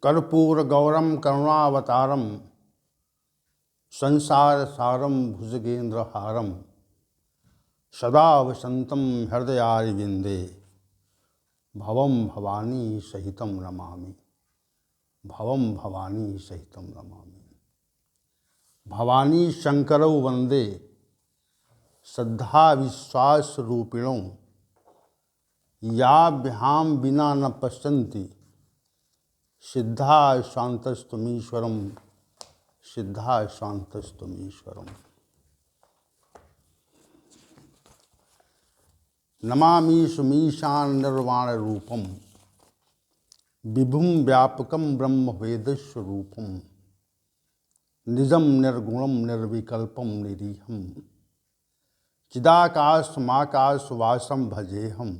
कर्पूरगौरम करुणावतारम संसार सारम भुजगेन्द्रहारम सदा वसंतम हृदयारविंदे भवम भवानी सहितम नमामि। भवम भवानी सहितम नमामि। भवानी शंकरौ वंदे श्रद्धा विश्वास रूपिणों याभ्याम बिना न पश्यन्ति सिद्धा शांतस्तुमीश्वरम सिद्धा शांतस्तुमीश्वरम। नमामि सुमीशान निर्वाण रूपम विभुम व्यापकम ब्रह्म वेदस्वरूपम निजम निर्गुणम निर्विकल्पम निरीहम चिदाकाशमाकाश वासम भजेहम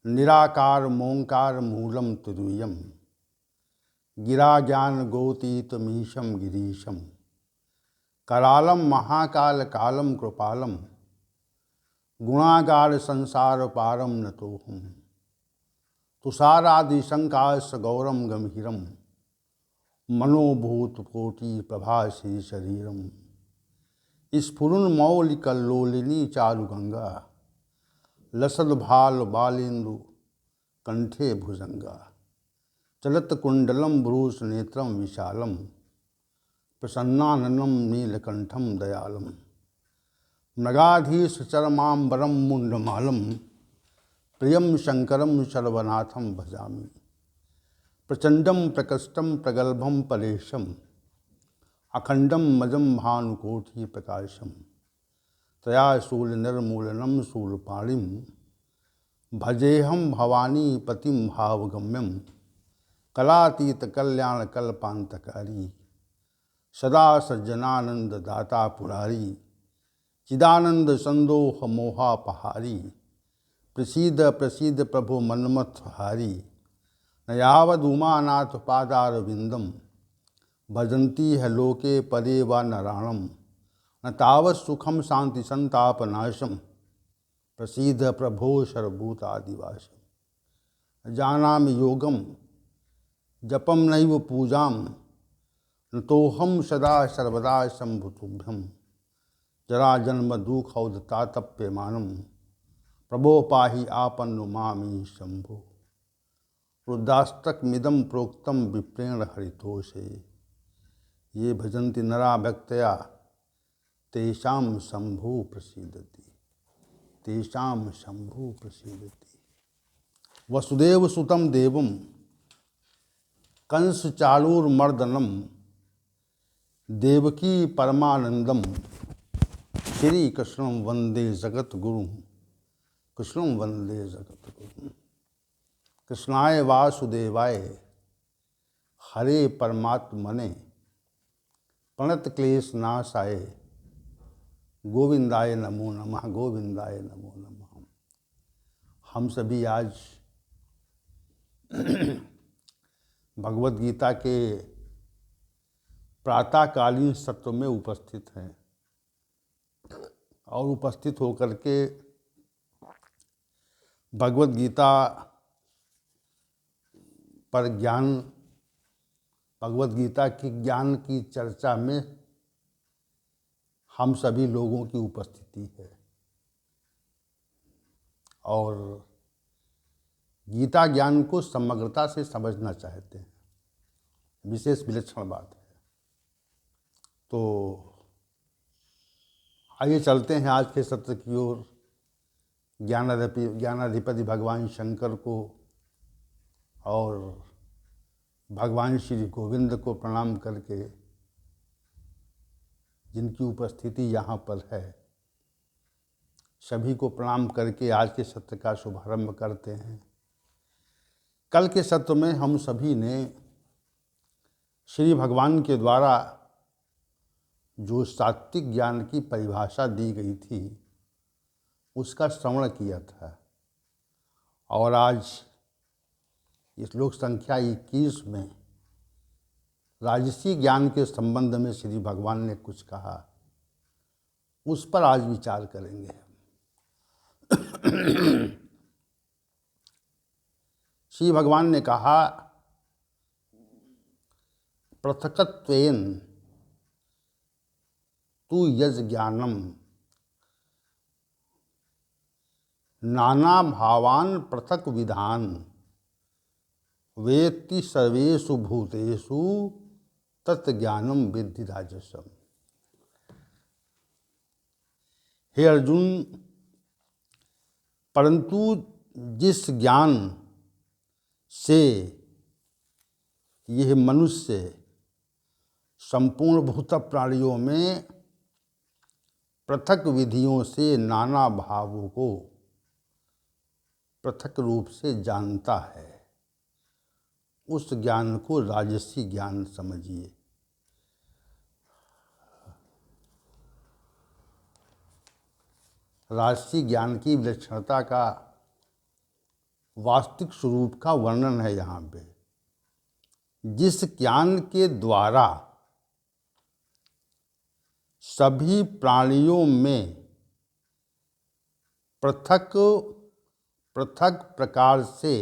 निराकार मोंकार मूलम तुरीयम गिरा ज्ञान गोतीतमीशम गिरीशम करालम महाकाल कालम कृपालम गुणागार संसार पारम नतोहम तुषारादिशंकाश गौरम गंभीरम मनोभूत कोटि प्रभासी शरीरम स्फुरन मौलिकल्लोलिनी चारुगंगा लसद भाल बालेन्दु कंठे भुजंगा चलत कुंडलम ब्रूस नेत्रम विशालम प्रसन्नाननम नीलकंठम दयालम मृगाधीश चरमांबरम मुंडमालम प्रियम शंकरम सर्वनाथम भजामि प्रचंडम प्रकष्टम प्रगल्भम परेशम अखंडम मजम भानुकोटि प्रकाशम तया शूल निर्मूलनम शूलपाणिम भजेहम भवानी पतिम भावगम्यम कलातीत कल्याण कल्पांतकारी सदा सज्जनानंद दाता पुरारी चिदानंद संदोह मोहापहारी प्रसीद प्रसीद प्रभु मन्मथहारी न यावद उमानाथ पादारविंदम भजन्ती है लोके परे व नराणम न तावत् सुखम शांति संतापनाशम प्रसीद प्रभो सर्वभूतादिवासम जानामि योगम जपम नैव पूजाम न तोहम सदा सर्वदा शंभुतुभ्यम जरा जन्म दुखौदतातप्यमानम प्रभो पाहि आपन्नु मामी शंभो रुद्राष्टकमिदं प्रोक्तम विप्रेण हरितोषे ये भजन्ति नरा भक्तया तेषां शंभु प्रसीदति तेषां शंभु प्रसीदति। वसुदेव सुतं देवं कंस चाणूरमर्दनम देवकी परमानंदम श्री कृष्णं वंदे जगत गुरु कृष्णं वंदे जगत गुरु। कृष्णाय वासुदेवाय हरे परमात्मने प्रणत क्लेश नाशाय गोविंदाय नमो नमः गोविंदाय नमो नमः। हम सभी आज भगवद गीता के प्रातःकालीन सत्र में उपस्थित हैं और उपस्थित होकर के भगवद गीता पर ज्ञान भगवद गीता की ज्ञान की चर्चा में हम सभी लोगों की उपस्थिति है और गीता ज्ञान को समग्रता से समझना चाहते हैं। विशेष विलक्षण बात है। तो आइए चलते हैं आज के सत्र की ओर। ज्ञानाधिपति भगवान शंकर को और भगवान श्री गोविंद को प्रणाम करके जिनकी उपस्थिति यहाँ पर है सभी को प्रणाम करके आज के सत्र का शुभारंभ करते हैं। कल के सत्र में हम सभी ने श्री भगवान के द्वारा जो सात्विक ज्ञान की परिभाषा दी गई थी उसका श्रवण किया था और आज इस श्लोक संख्या 21 में राजसी ज्ञान के संबंध में श्री भगवान ने कुछ कहा, उस पर आज विचार करेंगे। श्री भगवान ने कहा पृथकत्वेन तु यज ज्ञानम नाना भावान पृथक विधान वेत्ति सर्वेषु भूतेषु तत्ज्ञानम विद्धि राजसम। हे अर्जुन, परंतु जिस ज्ञान से यह मनुष्य संपूर्ण भूत प्राणियों में पृथक विधियों से नाना भावों को पृथक रूप से जानता है, उस ज्ञान को राजसी ज्ञान समझिए। राजसी ज्ञान की विलक्षणता का वास्तविक स्वरूप का वर्णन है यहाँ पे। जिस ज्ञान के द्वारा सभी प्राणियों में पृथक पृथक प्रकार से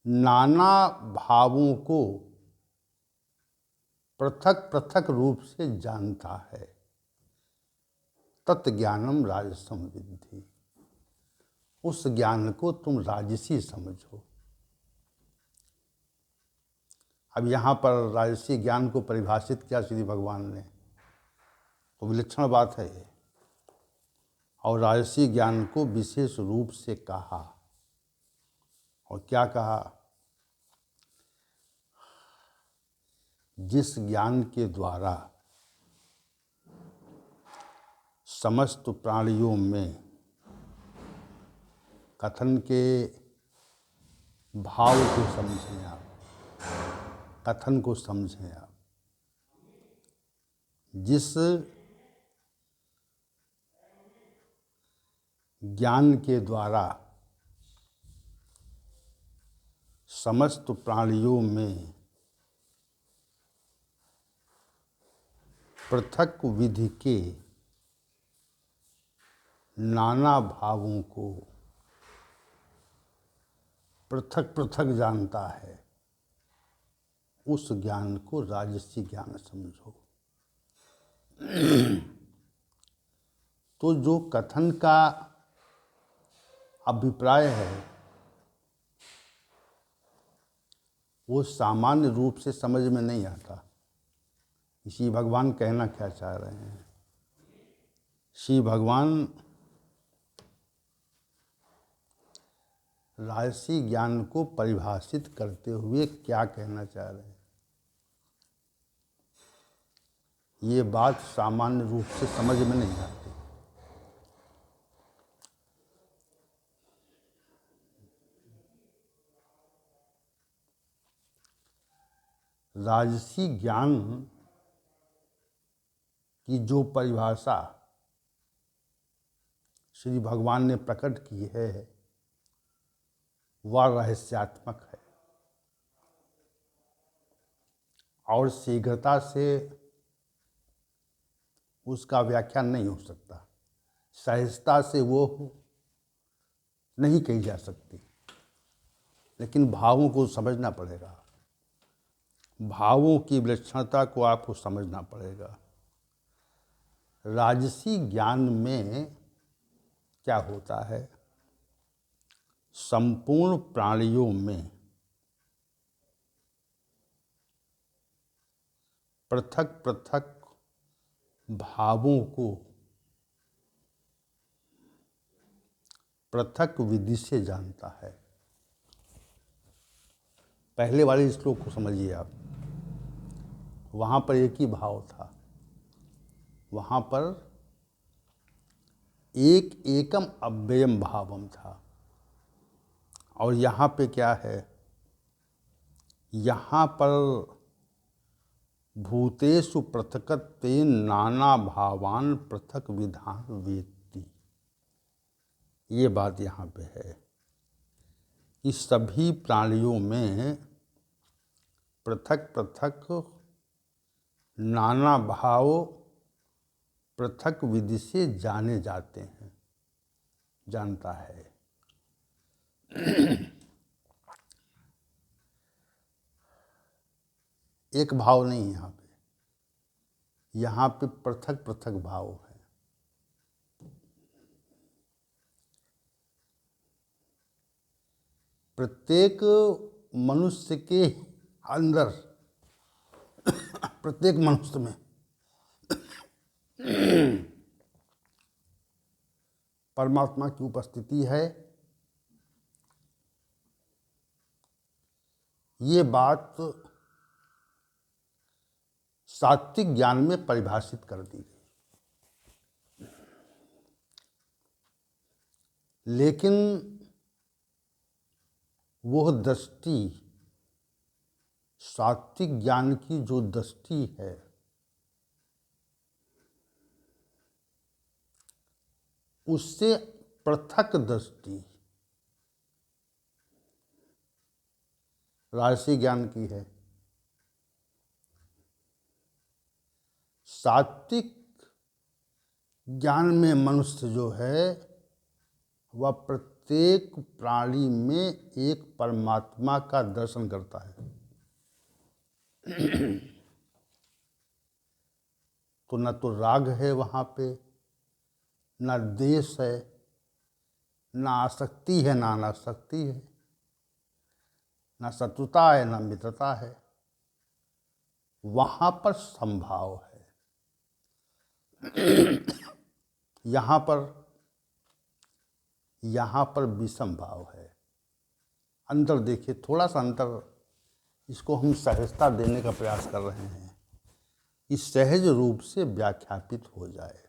नाना भावों को पृथक पृथक रूप से जानता है, तत्ज्ञानम राजसम विद्धि, उस ज्ञान को तुम राजसी समझो। अब यहाँ पर राजसी ज्ञान को परिभाषित किया श्री भगवान ने, तो विलक्षण बात है ये। और राजसी ज्ञान को विशेष रूप से कहा, और क्या कहा? जिस ज्ञान के द्वारा समस्त प्राणियों में कथन के भाव को समझें आप, कथन को समझें आप। जिस ज्ञान के द्वारा समस्त प्राणियों में पृथक विधि के नाना भावों को पृथक पृथक जानता है, उस ज्ञान को राजसी ज्ञान समझो। तो जो कथन का अभिप्राय है वो सामान्य रूप से समझ में नहीं आता। श्री भगवान कहना क्या चाह रहे हैं? श्री भगवान राजसी ज्ञान को परिभाषित करते हुए क्या कहना चाह रहे हैं, ये बात सामान्य रूप से समझ में नहीं आती। राजसी ज्ञान की जो परिभाषा श्री भगवान ने प्रकट की है वह रहस्यात्मक है और शीघ्रता से उसका व्याख्यान नहीं हो सकता, सहजता से वो नहीं कही जा सकती। लेकिन भावों को समझना पड़ेगा, भावों की विलक्षणता को आपको समझना पड़ेगा। राजसी ज्ञान में क्या होता है? संपूर्ण प्राणियों में पृथक पृथक भावों को पृथक विधि से जानता है। पहले वाले श्लोक को समझिए आप, वहाँ पर एक ही भाव था, वहाँ पर एक एकम अव्ययम भावम था। और यहाँ पे क्या है? यहाँ पर भूतेषु पृथकत्वेन नाना भावान पृथक विधान वेत्ति, ये बात यहाँ पे है कि सभी प्राणियों में पृथक पृथक नाना भाव पृथक विधि से जाने जाते हैं, जानता है। एक भाव नहीं है यहाँ पे पृथक पृथक भाव है। प्रत्येक मनुष्य के अंदर, प्रत्येक मनुष्य में परमात्मा की उपस्थिति है। ये बात सात्विक ज्ञान में परिभाषित कर दी गई, लेकिन वह दृष्टि, सात्विक ज्ञान की जो दृष्टि है, उससे पृथक दृष्टि राजसी ज्ञान की है। सात्विक ज्ञान में मनुष्य जो है वह प्रत्येक प्राणी में एक परमात्मा का दर्शन करता है। तो न तो राग है वहाँ पे, न द्वेष है, न आसक्ति है, न अनासक्ति है, न शत्रुता है, न मित्रता है। वहाँ पर संभाव है। यहाँ पर विषम भाव है। अंतर देखिए, थोड़ा सा अंतर, इसको हम सहजता देने का प्रयास कर रहे हैं कि सहज रूप से व्याख्यापित हो जाए।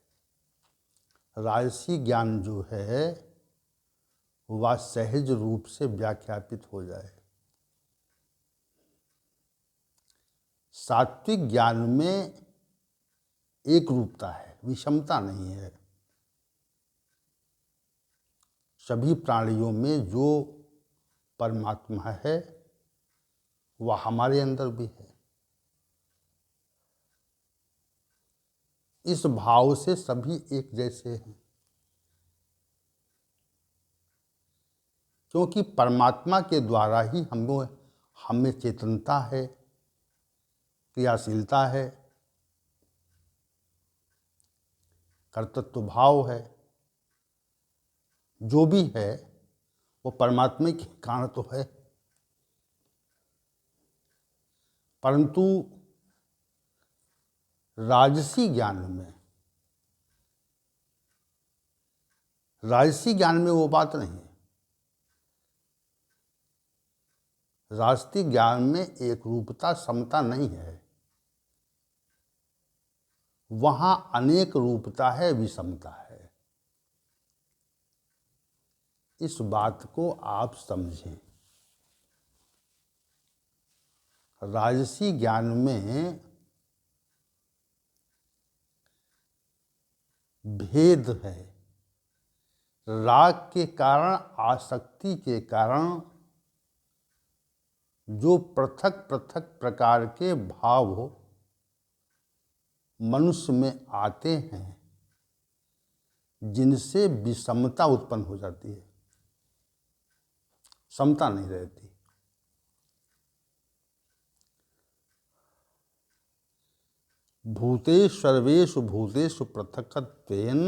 राजसी ज्ञान जो है वह सहज रूप से व्याख्यापित हो जाए। सात्विक ज्ञान में एक रूपता है, विषमता नहीं है। सभी प्राणियों में जो परमात्मा है वह हमारे अंदर भी है। इस भाव से सभी एक जैसे हैं, क्योंकि परमात्मा के द्वारा ही हमें चेतनता है, क्रियाशीलता है, कर्तृत्व भाव है। जो भी है वो परमात्मा के कारण तो है, परंतु राजसी ज्ञान में वो बात नहीं है। राजसी ज्ञान में एक रूपता, समता नहीं है। वहाँ अनेक रूपता है, विषमता है। इस बात को आप समझें। राजसी ज्ञान में भेद है। राग के कारण, आसक्ति के कारण जो पृथक पृथक प्रकार के भाव मनुष्य में आते हैं, जिनसे विषमता उत्पन्न हो जाती है, समता नहीं रहती। भूतेषु सर्वेषु भूतेषु पृथकत्वेन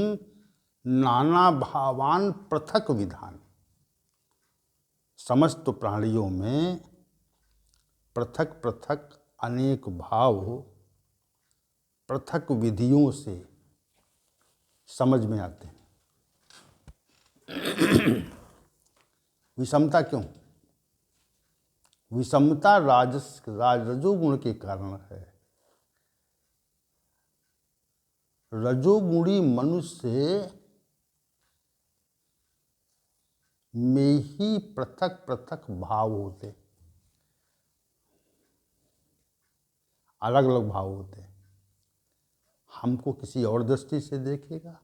नाना भावान पृथक विधान। समस्त प्राणियों में पृथक पृथक अनेक भाव पृथक विधियों से समझ में आते हैं। विषमता क्यों? विषमता रजोगुण के कारण है। रजोगुणी मनुष्य में ही पृथक पृथक भाव होते, अलग अलग भाव होते। हमको किसी और दृष्टि से देखेगा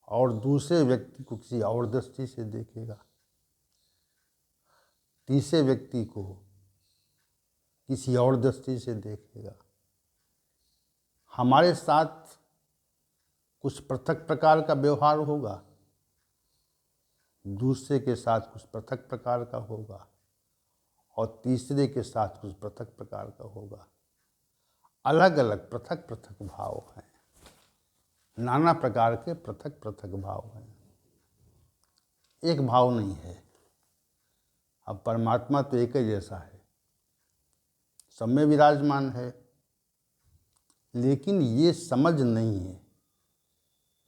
और दूसरे व्यक्ति को किसी और दृष्टि से देखेगा, तीसरे व्यक्ति को किसी और दृष्टि से देखेगा। हमारे साथ कुछ पृथक प्रकार का व्यवहार होगा, दूसरे के साथ कुछ पृथक प्रकार का होगा, और तीसरे के साथ कुछ पृथक प्रकार का होगा। अलग अलग पृथक पृथक भाव हैं, नाना प्रकार के पृथक पृथक भाव हैं, एक भाव नहीं है। अब परमात्मा तो एक ही जैसा है, सब में विराजमान है, लेकिन ये समझ नहीं है,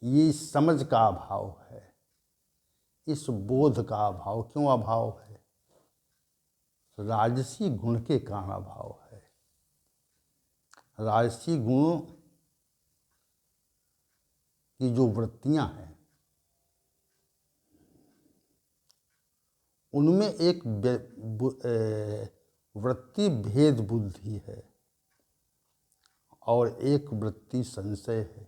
ये समझ का अभाव है, इस बोध का अभाव। क्यों अभाव है? राजसी गुण के कारण अभाव है। राजसी गुण की जो वृत्तियां हैं, उनमें एक वृत्ति भेद बुद्धि है और एक वृत्ति संशय है,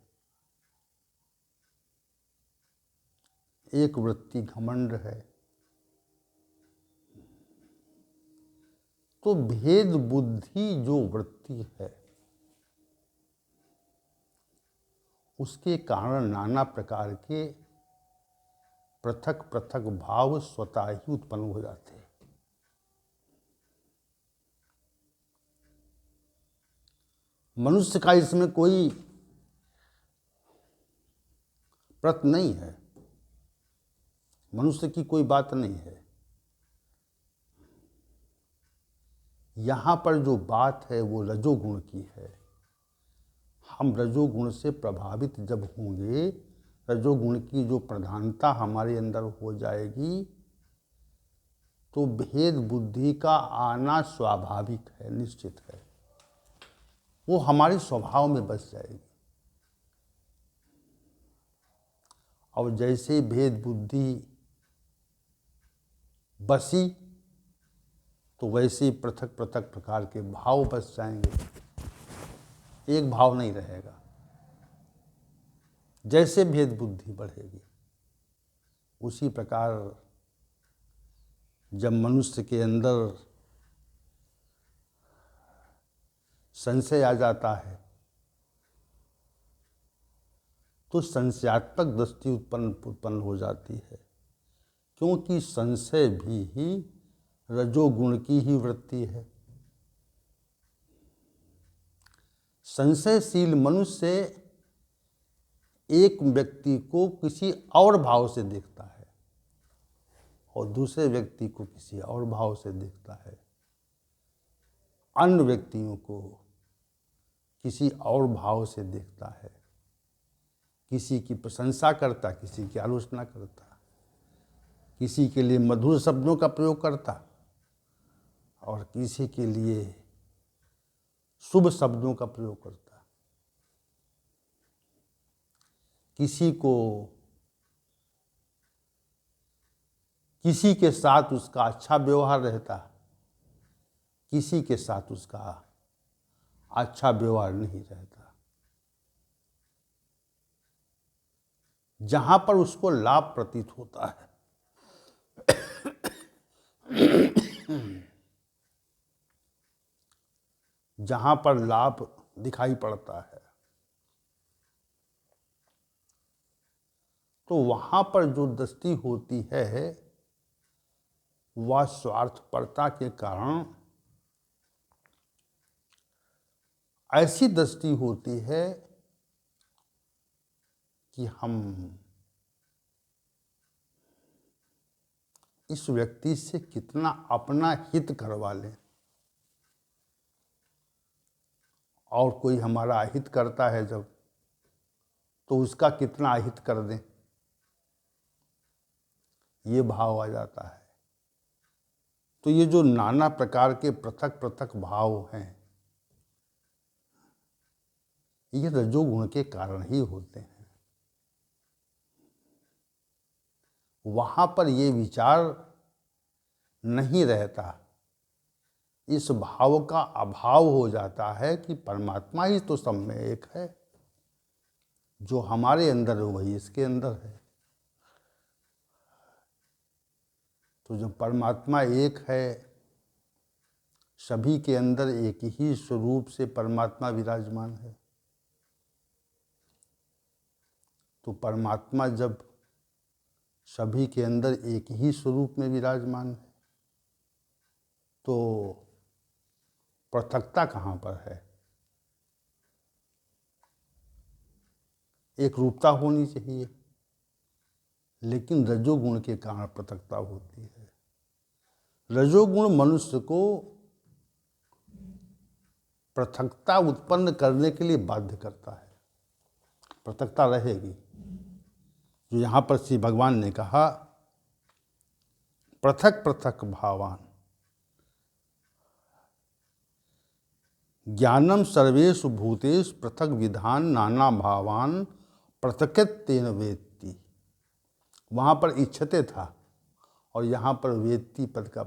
एक वृत्ति घमंड है। तो भेद बुद्धि जो वृत्ति है, उसके कारण नाना प्रकार के पृथक पृथक भाव स्वतः ही उत्पन्न हो जाते हैं। मनुष्य का इसमें कोई प्रत नहीं है, मनुष्य की कोई बात नहीं है। यहाँ पर जो बात है वो रजोगुण की है। हम रजोगुण से प्रभावित जब होंगे, रजोगुण की जो प्रधानता हमारे अंदर हो जाएगी, तो भेद बुद्धि का आना स्वाभाविक है, निश्चित है, वो हमारे स्वभाव में बस जाएगी। और जैसे भेद बुद्धि बसी, तो वैसे ही पृथक पृथक प्रकार के भाव बस जाएंगे, एक भाव नहीं रहेगा। जैसे भेद बुद्धि बढ़ेगी, उसी प्रकार जब मनुष्य के अंदर संशय आ जाता है, तो संशयात्मक दृष्टि उत्पन्न हो जाती है, क्योंकि संशय भी ही रजोगुण की ही वृत्ति है। संशयशील मनुष्य एक व्यक्ति को किसी और भाव से देखता है और दूसरे व्यक्ति को किसी और भाव से देखता है, अन्य व्यक्तियों को किसी और भाव से देखता है, किसी की प्रशंसा करता, किसी की आलोचना करता, किसी के लिए मधुर शब्दों का प्रयोग करता और किसी के लिए शुभ शब्दों का प्रयोग करता। किसी को किसी के साथ उसका अच्छा व्यवहार रहता, किसी के साथ उसका अच्छा व्यवहार नहीं रहता। जहां पर उसको लाभ प्रतीत होता है, जहां पर लाभ दिखाई पड़ता है, तो वहां पर जो दृष्टि होती है वह स्वार्थपरता के कारण ऐसी दृष्टि होती है कि हम इस व्यक्ति से कितना अपना हित करवा लें, और कोई हमारा अहित करता है जब, तो उसका कितना अहित कर दें, ये भाव आ जाता है। तो ये जो नाना प्रकार के पृथक पृथक भाव हैं, ये रजोगुण के कारण ही होते हैं। वहां पर ये विचार नहीं रहता, इस भाव का अभाव हो जाता है कि परमात्मा ही तो सब में एक है, जो हमारे अंदर है वही इसके अंदर है। तो जब परमात्मा एक है, सभी के अंदर एक ही स्वरूप से परमात्मा विराजमान है, तो परमात्मा जब सभी के अंदर एक ही स्वरूप में विराजमान है, तो पृथकता कहाँ पर है? एक रूपता होनी चाहिए, लेकिन रजोगुण के कारण पृथकता होती है। रजोगुण मनुष्य को पृथकता उत्पन्न करने के लिए बाध्य करता है। पृथकता रहेगी। जो यहाँ पर श्री भगवान ने कहा, पृथक पृथक भावान ज्ञानम सर्वेषु भूतेषु पृथक विधान नाना भावान पृथक्तेन वेत्ति। वहाँ पर इच्छते था और यहाँ पर वेत्ति पद का